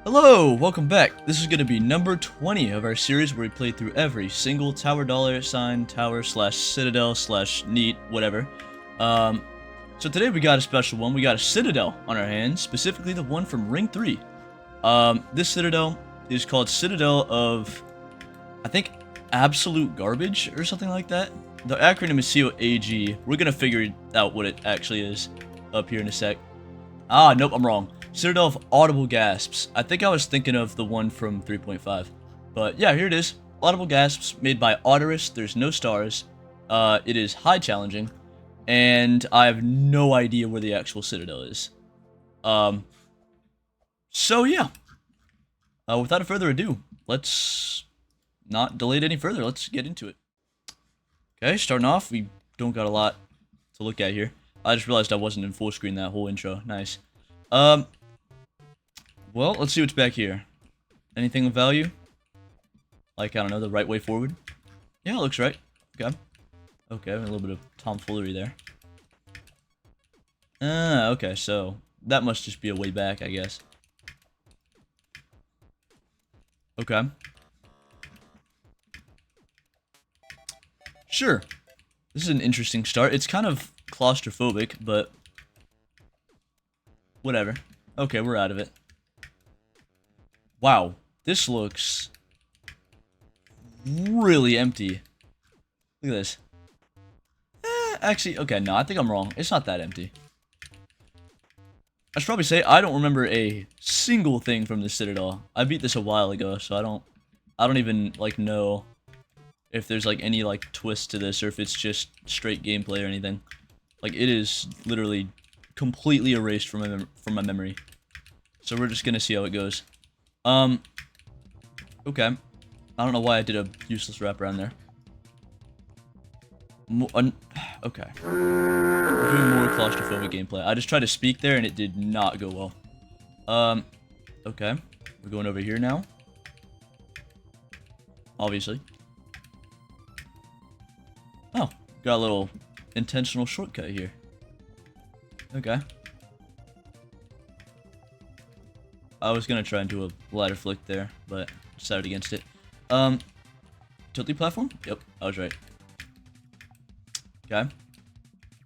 Hello, welcome back. This is going to be number 20 of our series where we play through every single tower dollar sign, tower slash citadel slash neat, whatever. So today we got a special one. We got a citadel on our hands, specifically the one from Ring 3. This citadel is called Citadel of, I think, Absolute Garbage or something like that. The acronym is COAG. We're going to figure out what it actually is up here in a sec. Ah, nope, I'm wrong. Citadel of Audible Gasps. I think I was thinking of the one from 3.5. But yeah, here it is. Audible Gasps, made by Auterus. There's no stars. It is high challenging. And I have no idea where the actual Citadel is. So yeah. Without further ado, let's not delay it any further. Let's get into it. Okay, starting off, we don't got a lot to look at here. I just realized I wasn't in full screen that whole intro. Nice. Well, let's see what's back here. Anything of value? Like, I don't know, the right way forward? Yeah, it looks right. Okay. Okay, a little bit of tomfoolery there. Okay, so that must just be a way back, I guess. Okay. Sure. This is an interesting start. It's kind of claustrophobic, but whatever. Okay, we're out of it. Wow, this looks really empty. Look at this. Actually, okay, no, I think I'm wrong. It's not that empty. I should probably say I don't remember a single thing from the Citadel. I beat this a while ago, so I don't even like know if there's like any like twist to this or if it's just straight gameplay or anything. Like, it is literally completely erased from my memory. So we're just gonna see how it goes. Okay. I don't know why I did a useless wraparound there. Okay. We're doing more claustrophobic gameplay. I just tried to speak there and it did not go well. Okay. We're going over here now. Obviously. Oh, got a little intentional shortcut here. Okay. I was gonna try and do a ladder flick there, but decided against it. Tilty platform? Yep, I was right. Okay.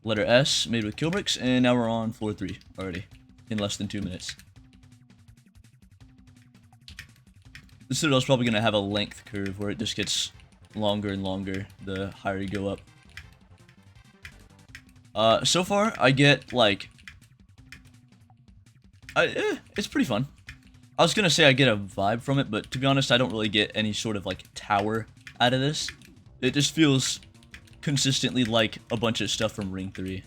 Letter S, made with kill bricks, and now we're on floor 3 already, in less than 2 minutes. The Citadel's probably gonna have a length curve where it just gets longer and longer the higher you go up. So far, I get, like... it's pretty fun. I was gonna say I get a vibe from it, but to be honest, I don't really get any sort of, like, tower out of this. It just feels consistently like a bunch of stuff from Ring 3.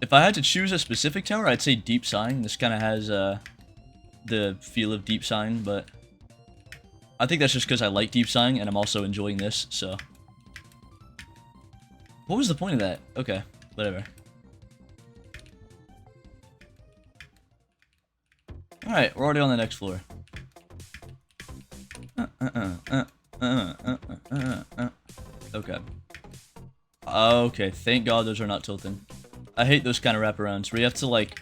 If I had to choose a specific tower, I'd say Deep Sighing. This kind of has, the feel of Deep Sighing, but... I think that's just because I like Deep Sighing, and I'm also enjoying this, so... What was the point of that? Okay, whatever. Alright, we're already on the next floor. Okay. Okay, thank God those are not tilting. I hate those kind of wraparounds where you have to, like,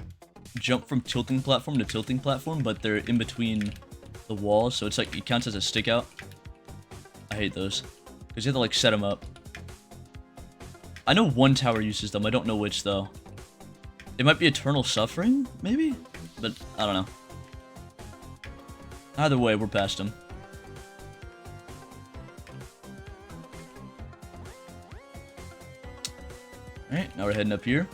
jump from tilting platform to tilting platform, but they're in between the walls, so it's like, it counts as a stick out. I hate those. Because you have to, like, set them up. I know one tower uses them, I don't know which, though. It might be Eternal Suffering, maybe? But, I don't know. Either way, we're past them. Alright, now we're heading up here.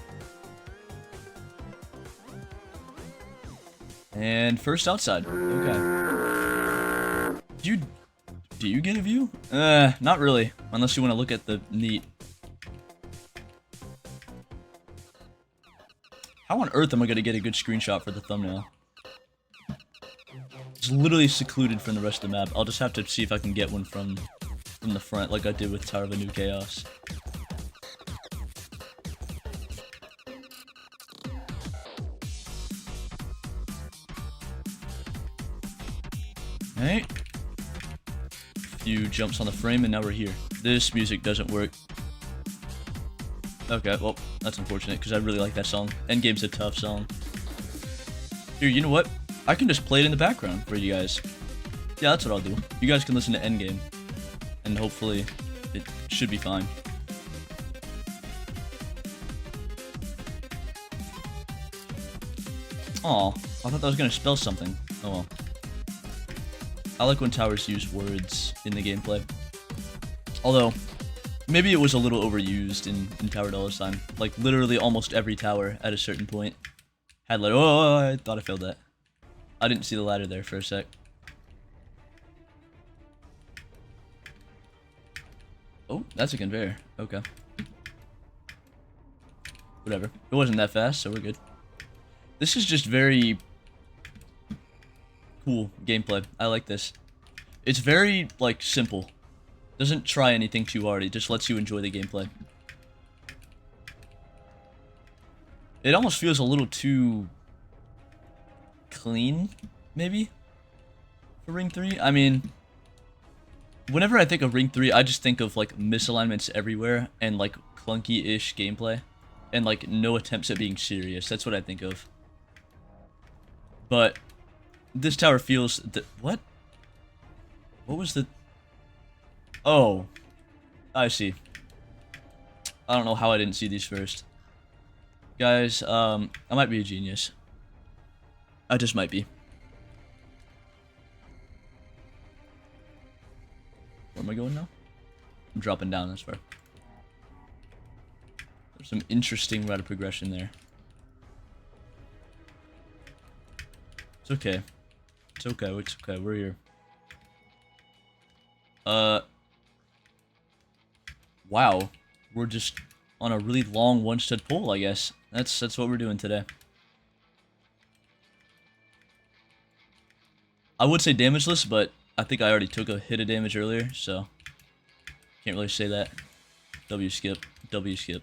And first outside. Okay. Do you get a view? Not really. Unless you want to look at the neat. How on earth am I going to get a good screenshot for the thumbnail? It's literally secluded from the rest of the map. I'll just have to see if I can get one from the front like I did with Tower of a New Chaos. Alright. A few jumps on the frame and now we're here. This music doesn't work. Okay, well, that's unfortunate because I really like that song. Endgame's a tough song. Here, you know what? I can just play it in the background for you guys. Yeah, that's what I'll do. You guys can listen to Endgame. And hopefully, it should be fine. Aw, I thought that was gonna spell something. Oh well. I like when towers use words in the gameplay. Although, maybe it was a little overused in Tower $. Like, literally almost every tower at a certain point had like, oh, I thought I failed that. I didn't see the ladder there for a sec. Oh, that's a conveyor. Okay. Whatever. It wasn't that fast, so we're good. This is just very cool gameplay. I like this. It's very, like, simple. Doesn't try anything too hard. It just lets you enjoy the gameplay. It almost feels a little too clean, maybe, for Ring 3. I mean, whenever I think of Ring 3, I just think of, like, misalignments everywhere and, like, clunky-ish gameplay. And, like, no attempts at being serious. That's what I think of. But this tower feels... What? What was the... Oh. I see. I don't know how I didn't see these first. Guys, I might be a genius. I just might be. Where am I going now? I'm dropping down this far. There's some interesting route of progression there. It's okay. It's okay, it's okay, we're here. Wow. We're just on a really long one-stud pole, I guess. That's what we're doing today. I would say damageless, but I think I already took a hit of damage earlier, so can't really say that. W skip. W skip.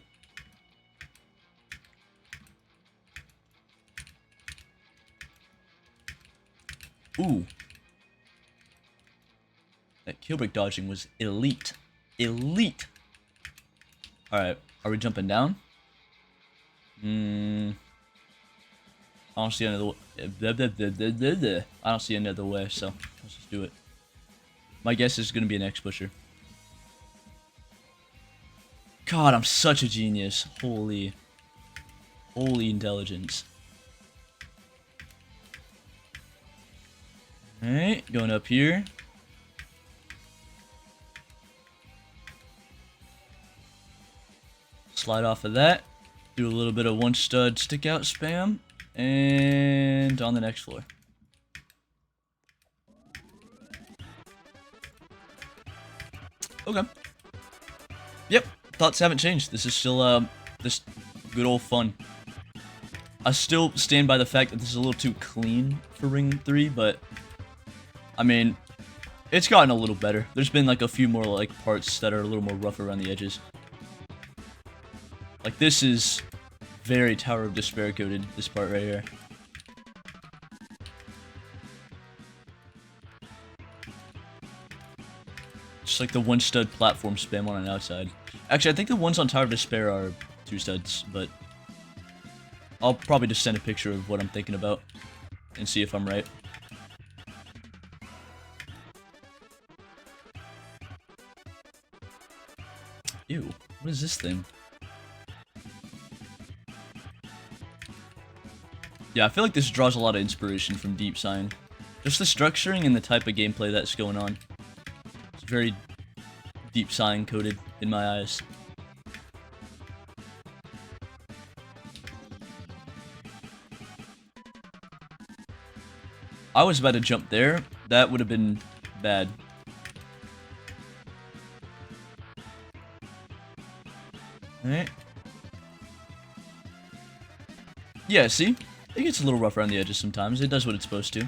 Ooh. That kill break dodging was elite. Elite! Alright, are we jumping down? I don't see another way. I don't see another way, so let's just do it. My guess is gonna be an X-pusher. God, I'm such a genius. Holy intelligence. Alright, going up here. Slide off of that. Do a little bit of one stud stick out spam. And on the next floor. Okay. Yep, thoughts haven't changed. This is still this good old fun. I still stand by the fact that this is a little too clean for Ring 3, but I mean, it's gotten a little better. There's been like a few more like parts that are a little more rough around the edges. Like this is very Tower of Despair coded, this part right here. Just like the one stud platform spam on an outside. Actually, I think the ones on Tower of Despair are 2 studs, but I'll probably just send a picture of what I'm thinking about and see if I'm right. Ew, what is this thing? Yeah, I feel like this draws a lot of inspiration from Deep Sign. Just the structuring and the type of gameplay that's going on. It's very Deep Sign coded in my eyes. I was about to jump there. That would have been bad. Alright. Yeah, see? It gets a little rough around the edges sometimes. It does what it's supposed to.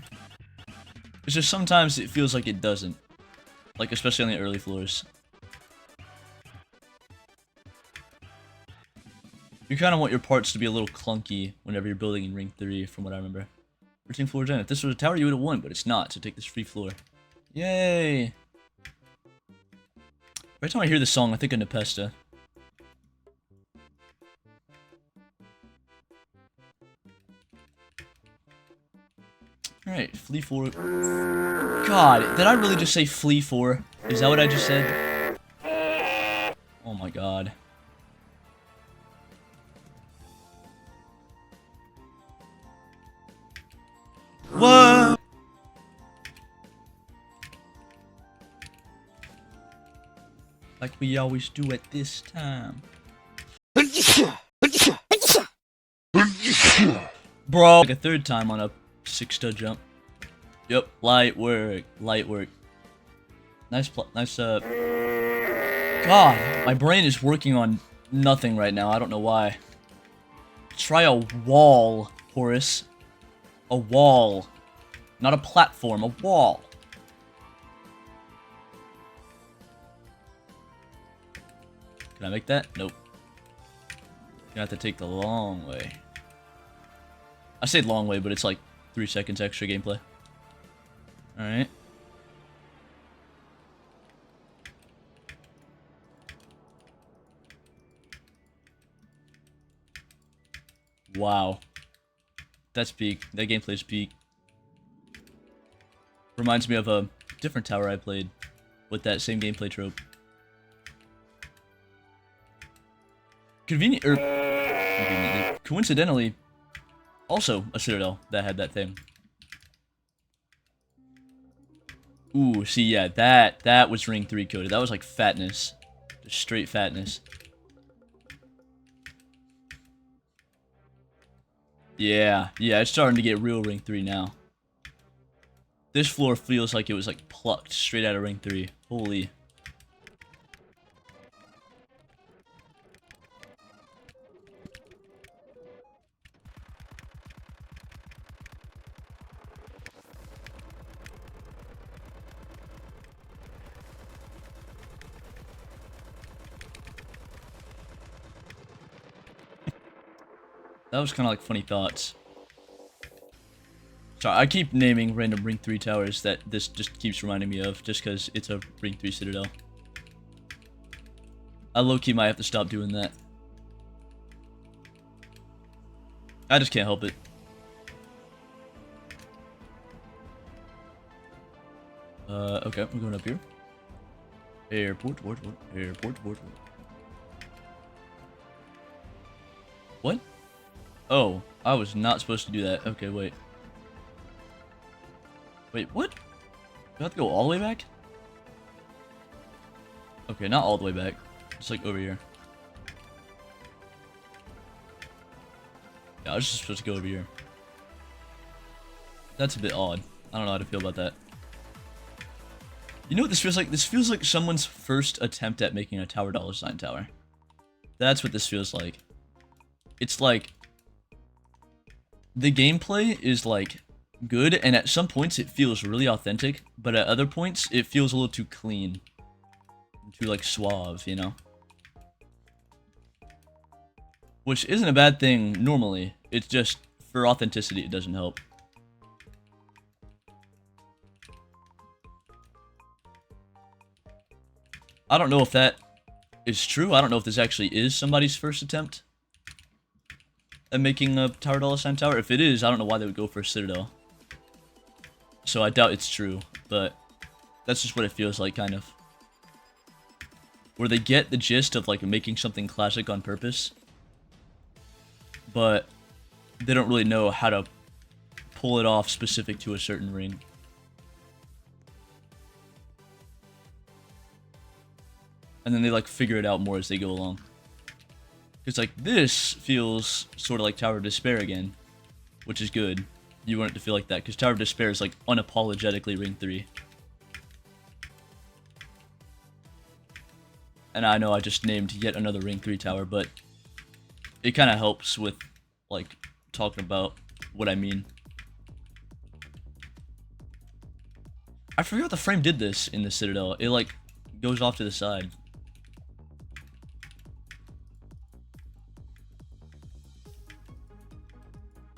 It's just sometimes it feels like it doesn't. Like, especially on the early floors. You kind of want your parts to be a little clunky whenever you're building in Ring 3, from what I remember. 13 floors in. If this was a tower, you would have won, but it's not, so take this free floor. Yay! Every time I hear this song, I think of Nepesta. Alright, flee 4. God, did I really just say flee 4? Is that what I just said? Oh my god. What? Like we always do at this time. Bro. Like a third time on a 6-star jump. Yep, light work, light work. Nice, God, my brain is working on nothing right now. I don't know why. Try a wall, Horus. A wall. Not a platform, a wall. Can I make that? Nope. Gonna have to take the long way. I say long way, but it's like 3 seconds extra gameplay. Alright. Wow. That's peak. That gameplay's peak. Reminds me of a different tower I played with that same gameplay trope. Conveniently, coincidentally, also a Citadel that had that thing. Ooh, see, yeah, that was Ring 3 coded. That was like fatness. Just straight fatness. Yeah, it's starting to get real Ring 3 now. This floor feels like it was like plucked straight out of Ring 3. Holy. That was kind of like funny thoughts. Sorry, I keep naming random Ring 3 towers that this just keeps reminding me of, just because it's a Ring 3 Citadel. I low-key might have to stop doing that. I just can't help it. Okay, we're going up here. Airport. What? Oh, I was not supposed to do that. Okay, wait. Wait, what? Do I have to go all the way back? Okay, not all the way back. Just like over here. Yeah, I was just supposed to go over here. That's a bit odd. I don't know how to feel about that. You know what this feels like? This feels like someone's first attempt at making a tower dollar sign tower. That's what this feels like. It's like the gameplay is like good, and at some points it feels really authentic, but at other points it feels a little too clean. Too like suave, you know? Which isn't a bad thing normally. It's just for authenticity it doesn't help. I don't know if that is true. I don't know if this actually is somebody's first attempt at making a tower dollar sign tower. If it is, I don't know why they would go for a Citadel. So I doubt it's true, but that's just what it feels like, kind of. Where they get the gist of like making something classic on purpose, but they don't really know how to pull it off specific to a certain ring. And then they like figure it out more as they go along. Because like this feels sort of like Tower of Despair again, which is good. You want it to feel like that, because Tower of Despair is like unapologetically Ring 3. And I know I just named yet another Ring 3 tower, but it kind of helps with like talking about what I mean. I forgot the frame did this in the Citadel. It like goes off to the side.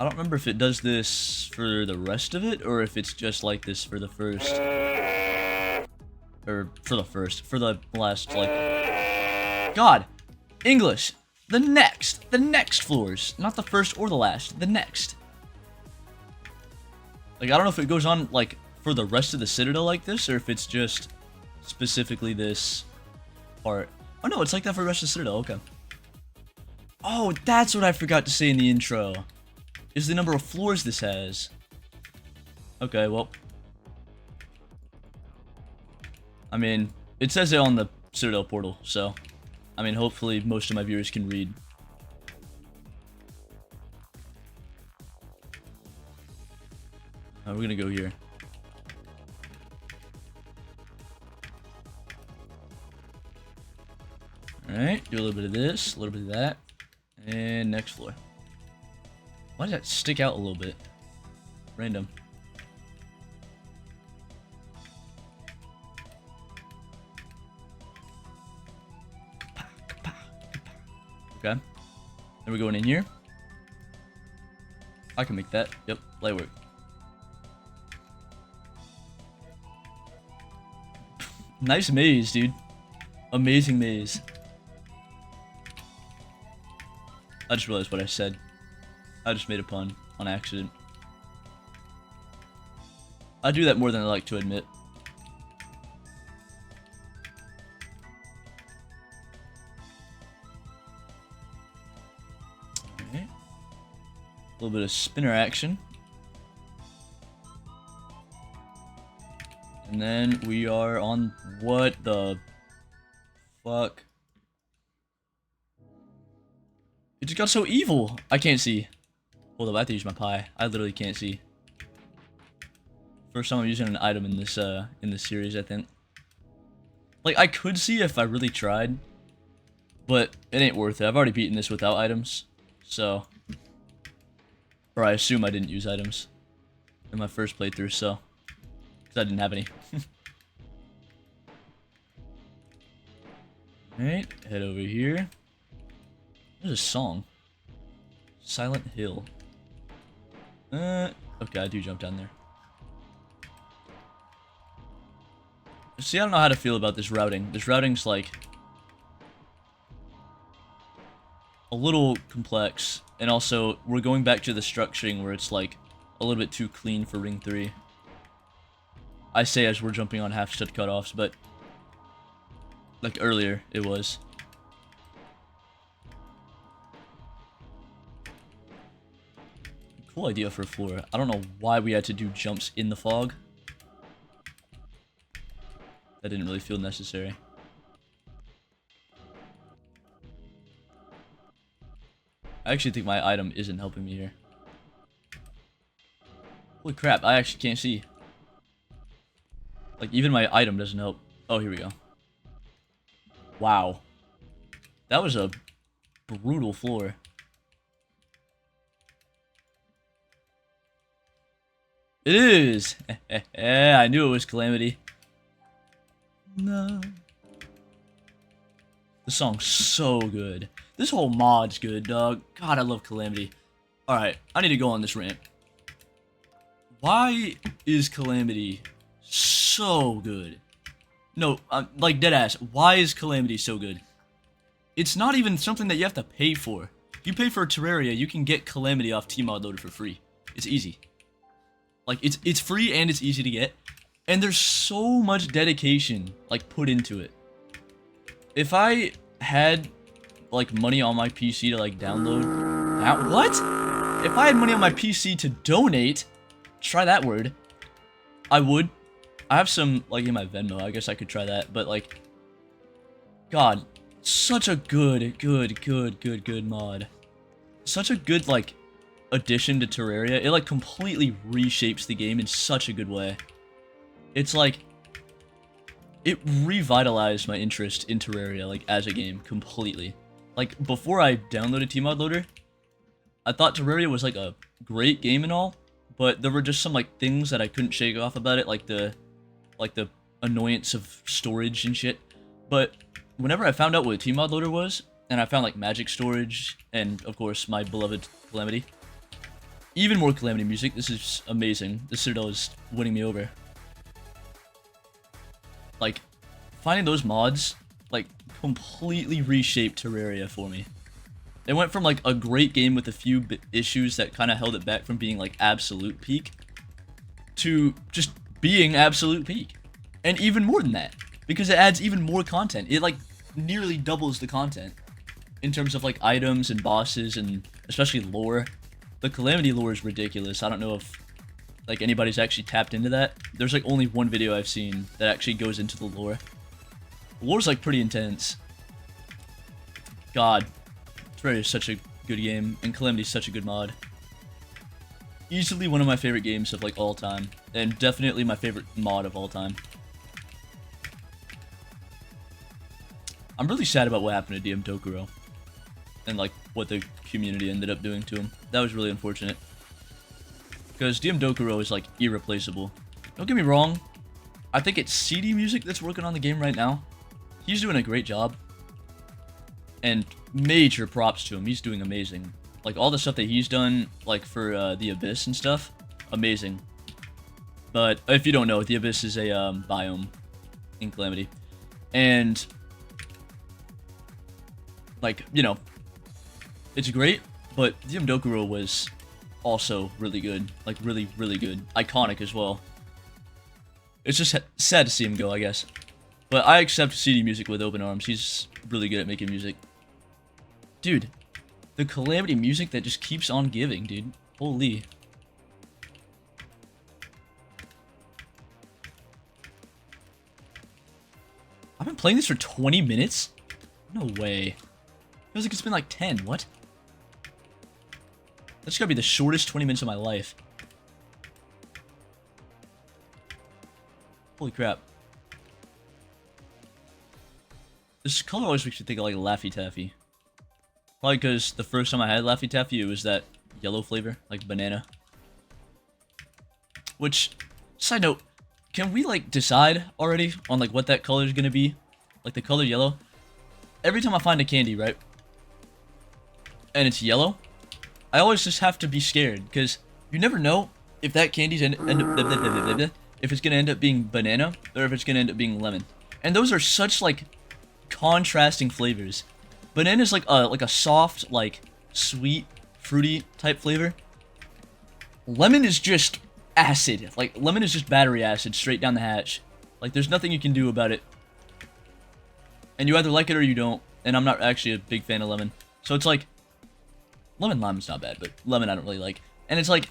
I don't remember if it does this for the rest of it, or if it's just like this for the first. Or for the last, like... God! English! The next floors. Not the first or the last, the next. Like, I don't know if it goes on, like, for the rest of the Citadel like this, or if it's just specifically this part. Oh, no, it's like that for the rest of the Citadel. Okay. Oh, that's what I forgot to say in the intro. Is the number of floors this has. Okay, well. I mean, it says it on the Citadel portal, so. I mean, hopefully most of my viewers can read. We're gonna go here. Alright, do a little bit of this, a little bit of that. And next floor. Why does that stick out a little bit? Random. Okay. Then we're going in here. I can make that. Yep, light work. Nice maze, dude. Amazing maze. I just realized what I said. I just made a pun on accident. I do that more than I like to admit. Alright. A little bit of spinner action. And then we are on what the fuck? It just got so evil. I can't see. Hold up, I have to use my pie. I literally can't see. First time I'm using an item in this series, I think. Like, I could see if I really tried, but it ain't worth it. I've already beaten this without items, so. Or I assume I didn't use items in my first playthrough, so. Because I didn't have any. Alright, head over here. There's a song. Silent Hill. Okay, I do jump down there. See, I don't know how to feel about this routing. This routing's like a little complex, and also we're going back to the structuring where it's like a little bit too clean for Ring 3. I say as we're jumping on half stud cutoffs, but like earlier it was. Cool idea for a floor. I don't know why we had to do jumps in the fog. That didn't really feel necessary. I actually think my item isn't helping me here. Holy crap, I actually can't see. Like, even my item doesn't help. Oh, here we go. Wow. That was a brutal floor. It is! I knew it was Calamity. No. The song's so good. This whole mod's good, dog. God, I love Calamity. Alright, I need to go on this rant. Why is Calamity so good? No, like deadass. Why is Calamity so good? It's not even something that you have to pay for. If you pay for Terraria, you can get Calamity off Tmod Loader for free. It's easy. Like, it's free and it's easy to get. And there's so much dedication, like, put into it. If I had, like, money on my PC to, like, download... What? If I had money on my PC to donate, try that word, I would. I have some, like, in my Venmo. I guess I could try that. But, like, God, such a good mod. Such a good, like, addition to Terraria. It, like, completely reshapes the game in such a good way. It's like, it revitalized my interest in Terraria, like, as a game, completely. Like, before I downloaded Tmod Loader, I thought Terraria was, like, a great game and all, but there were just some, like, things that I couldn't shake off about it, like the annoyance of storage and shit. But whenever I found out what Tmod Loader was, and I found, like, magic storage, and, of course, my beloved Calamity, even more Calamity music, this is amazing. This Citadel is winning me over. Like, finding those mods, like, completely reshaped Terraria for me. It went from, like, a great game with a few issues that kind of held it back from being, like, absolute peak, to just being absolute peak. And even more than that, because it adds even more content. It like nearly doubles the content in terms of like items and bosses and especially lore. The Calamity lore is ridiculous. I don't know if like anybody's actually tapped into that. There's like only one video I've seen that actually goes into the lore. The lore's like pretty intense. God, Terraria is such a good game, and Calamity's such a good mod. Easily one of my favorite games of like all time, and definitely my favorite mod of all time. I'm really sad about what happened to DM Dokuro, and like what the community ended up doing to him. That was really unfortunate. Because DM Dokuro is like irreplaceable. Don't get me wrong, I think it's CD Music that's working on the game right now. He's doing a great job. And major props to him, he's doing amazing. Like all the stuff that he's done, like for the Abyss and stuff, amazing. But if you don't know, the Abyss is a biome in Calamity. And like, you know, it's great, but DM Dokuro was also really good. Like really, really good. Iconic as well. It's just sad to see him go, I guess. But I accept CD Music with open arms. He's really good at making music. Dude, the Calamity music that just keeps on giving, dude. Holy. I've been playing this for 20 minutes? No way. Feels like it's been like 10. What? That's gotta be the shortest 20 minutes of my life. Holy crap. This color always makes me think of like Laffy Taffy. Probably because the first time I had Laffy Taffy, it was that yellow flavor, like banana. Which, side note, can we like decide already on like what that color is gonna be? Like the color yellow? Every time I find a candy, right? And it's yellow, I always just have to be scared, because you never know if that candy's if it's gonna end up being banana, or if it's gonna end up being lemon. And those are such like contrasting flavors. Banana's like a soft, like sweet, fruity type flavor. Lemon is just acid. Like lemon is just battery acid straight down the hatch. Like there's nothing you can do about it. And you either like it or you don't. And I'm not actually a big fan of lemon. So it's like lemon lime's not bad, but lemon I don't really like. And it's like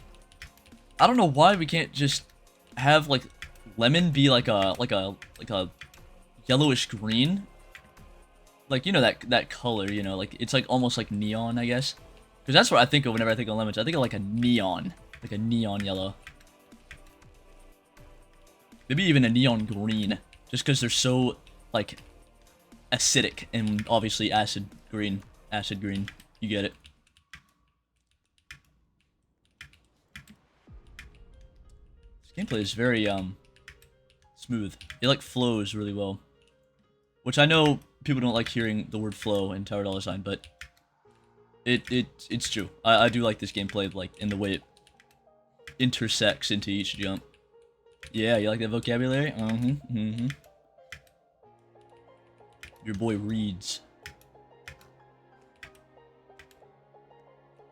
I don't know why we can't just have like lemon be like a yellowish green. Like, you know, that color, you know, like, it's like almost like neon, I guess. Because that's what I think of whenever I think of lemons. I think of like a neon yellow. Maybe even a neon green. Just because they're so, like, acidic and obviously acid green. Acid green. You get it. This gameplay is very, smooth. It, like, flows really well. Which I know people don't like hearing the word flow in Tower Dollar Sign, but it's true. I do like this gameplay, like, in the way it intersects into each jump. Yeah, you like that vocabulary? Your boy reads.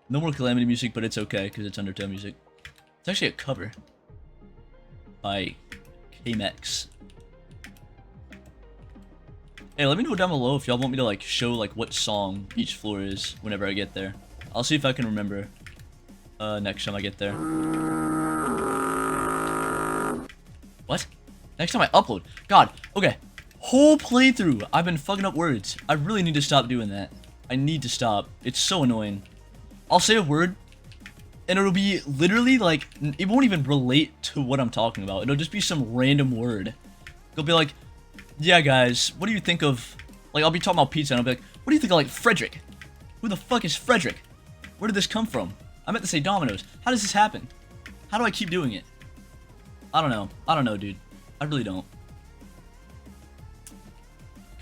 No more Calamity music, but it's okay, because it's Undertow music. It's actually a cover by K-Mex. Hey, let me know down below if y'all want me to, like, show, like, what song each floor is whenever I get there. I'll see if I can remember next time I get there. What? Next time I upload. God, okay. Whole playthrough, I've been fucking up words. I really need to stop doing that. I need to stop. It's so annoying. I'll say a word, and it'll be literally, like, it won't even relate to what I'm talking about. It'll just be some random word. It'll be like, yeah, guys, what do you think of, like, I'll be talking about pizza, and I'll be like, what do you think of, like, Frederick? Who the fuck is Frederick? Where did this come from? I meant to say Domino's. How does this happen? How do I keep doing it? I don't know. I don't know, dude. I really don't.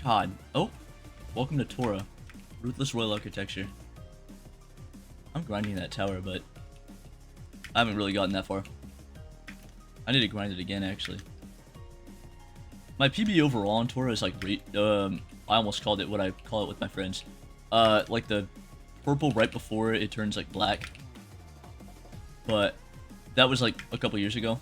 God. Oh. Welcome to Tora. Ruthless Royal Architecture. I'm grinding that tower, but I haven't really gotten that far. I need to grind it again, actually. My PB overall on Tora is like, I almost called it what I call it with my friends. Like the purple right before it turns like black. But that was like a couple years ago.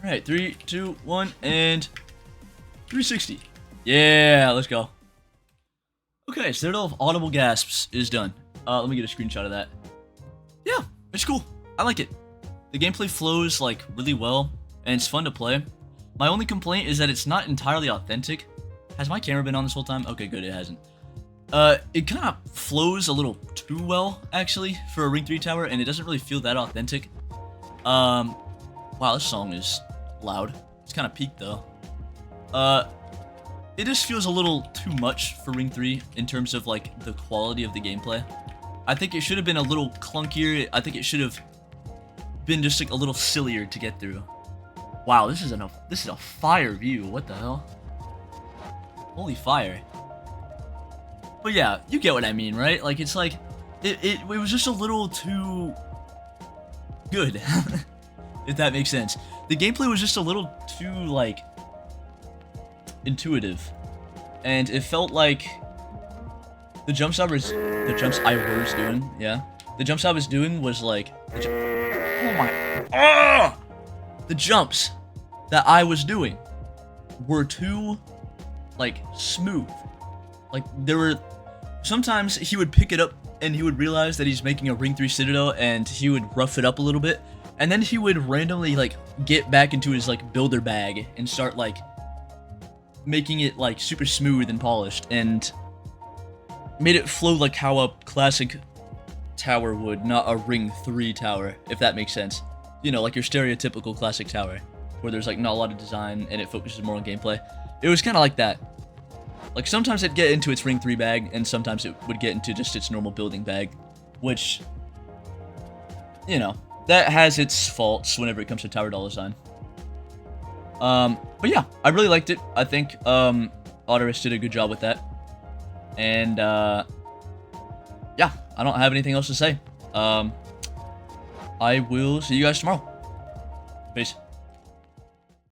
Alright, 3, 2, 1, and 360. Yeah, let's go. Okay, Citadel of Audible Gasps is done. Let me get a screenshot of that. Yeah, it's cool. I like it. The gameplay flows, like, really well, and it's fun to play. My only complaint is that it's not entirely authentic. Has my camera been on this whole time? Okay, good, it hasn't. It kind of flows a little too well, actually, for a Ring 3 tower, and it doesn't really feel that authentic. Wow, this song is loud. It's kind of peaked, though. It just feels a little too much for Ring 3 in terms of, like, the quality of the gameplay. I think it should have been a little clunkier. I think it should have been just, like, a little sillier to get through. Wow, this is a fire view. What the hell? Holy fire. But yeah, you get what I mean, right? Like, it's like, it was just a little too good, if that makes sense. The gameplay was just a little too, like, intuitive, and it felt like the jumps I was doing, yeah, the jumps I was doing was like, oh my, the jumps that I was doing were too, like, smooth. Like, there were sometimes he would pick it up and he would realize that he's making a Ring 3 Citadel, and he would rough it up a little bit, and then he would randomly, like, get back into his, like, builder bag and start, like, making it, like, super smooth and polished, and made it flow like how a classic tower would, not a Ring 3 tower, if that makes sense. You know, like your stereotypical classic tower, where there's, like, not a lot of design and it focuses more on gameplay. It was kind of like that. Like, sometimes it'd get into its Ring 3 bag, and sometimes it would get into just its normal building bag, which, you know, that has its faults whenever it comes to tower dollar sign. But yeah, I really liked it. I think, Auterus did a good job with that. And, yeah, I don't have anything else to say. I will see you guys tomorrow. Peace.